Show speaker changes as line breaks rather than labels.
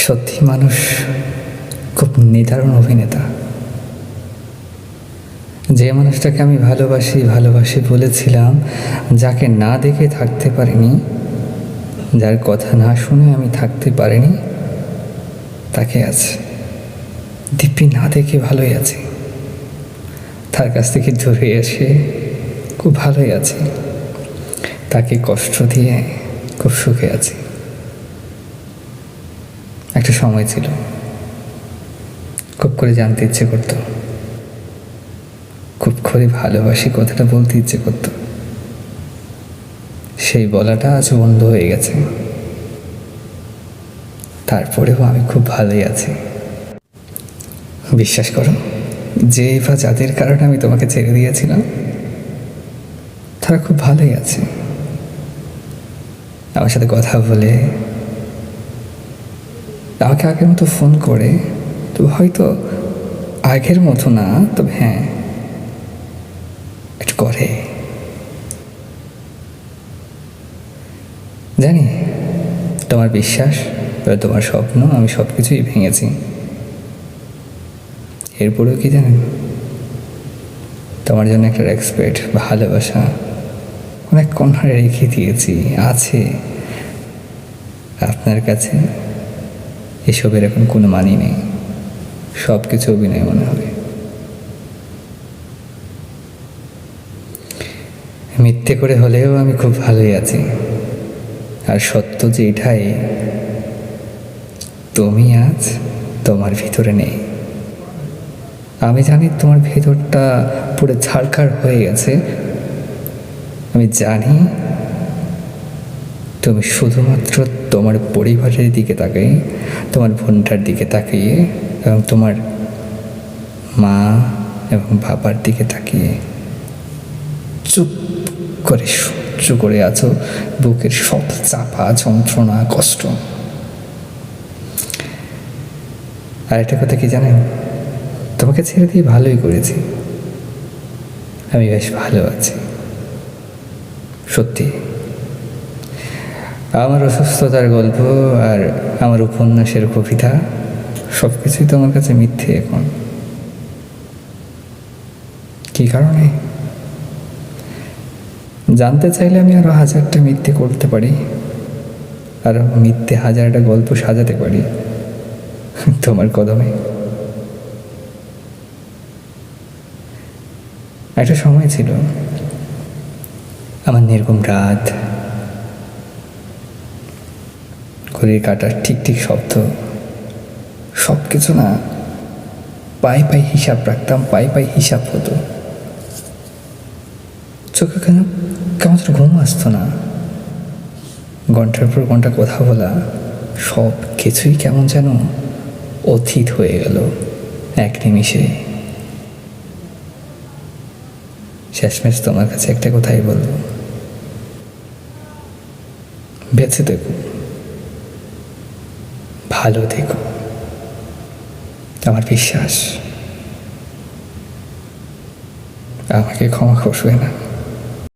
সত্যি মানুষ খুব নিদারুণ অভিনেতা। যে মানুষটাকে আমি ভালোবাসি ভালোবাসি বলেছিলাম, যাকে না দেখে থাকতে পারিনি, যার কথা না শুনে আমি থাকতে পারিনি, তাকে আছে দিব্যি না দেখে ভালোই আছি। তার কাছ থেকে দূরে এসে খুব ভালোই আছি। তাকে কষ্ট দিয়ে খুব সুখে আছি। একটা সময় ছিল খুব করে জানতে ইচ্ছে করতো, খুব করে ভালোবাসি কথাটা বলতে ইচ্ছে করতো। সেই বলাটা আজ বন্ধ হয়ে গেছে। তারপরেও আমি খুব ভালোই আছি। বিশ্বাস করো, যেই বা যাদের কারণে আমি তোমাকে ছেড়ে দিয়েছিলাম, তারা খুব ভালোই আছে। আমার সাথে কথা বলে, আমাকে আগের মতো ফোন করে, তো হয়তো আগের মতো না, তবে হ্যাঁ একটু করে। জানি তোমার বিশ্বাস, তোমার স্বপ্ন আমি সব কিছুই ভেঙেছি। এরপরেও কি জানেন, তোমার জন্য একটা রেসপেক্ট, ভালোবাসা অনেক কর্নারে রেখে দিয়েছি, আছে। আপনার কাছে এসবের এখন কোনো মানি নেই, সব কিছু অভিনয় মনে হবে। মিথ্যে করে হলেও আমি খুব ভালোই আছি। আর সত্য যে এটাই, তুমি আজ তোমার ভিতরে নেই। আমি জানি তোমার ভেতরটা পুরো ছাড়খাড় হয়ে গেছে। আমি জানি তুমি শুধুমাত্র তোমার পরিবারের দিকে তাকিয়ে, তোমার বোনটার দিকে তাকিয়ে এবং তোমার মা এবং বাবার দিকে তাকিয়ে চুপ করে সহ্য করে আছো বুকের সব চাপা যন্ত্রণা, কষ্ট। আর একটা কথা কি জানেন, তোমাকে ছেড়ে দিয়ে ভালোই করেছি। আমি বেশ ভালো আছি সত্যি। আমার অসুস্থতার গল্প আর আমার উপন্যাসের কবিতা সব কিছুই তোমার কাছে মিথ্যে এখন। কি কারণে জানতে চাইলে আমি আরো 1000টা মিথ্যে করতে পারি, আর মিথ্যে 1000টা গল্প সাজাতে পারি তোমার কদমে। একটা সময় ছিল আমার নির্ঘুম রাত, ঘড়ির কাটার ঠিক ঠিক শব্দ, সব কিছু না পায়ে পায়ে হিসাব রাখতাম, পায়ে পায়ে হিসাব হতো। চোখে কেমন ঘুম আসতো না। ঘন্টার পর ঘন্টা কথা বলা, সব কিছুই কেমন যেন অতীত হয়ে গেল এক নিমিষে। শেষমেশ তোমার কাছে একটা কথাই বলবো, বেঁচে দেখো, ভালো দেখো। আমার বিশ্বাস আমাকে ক্ষমা করবে না।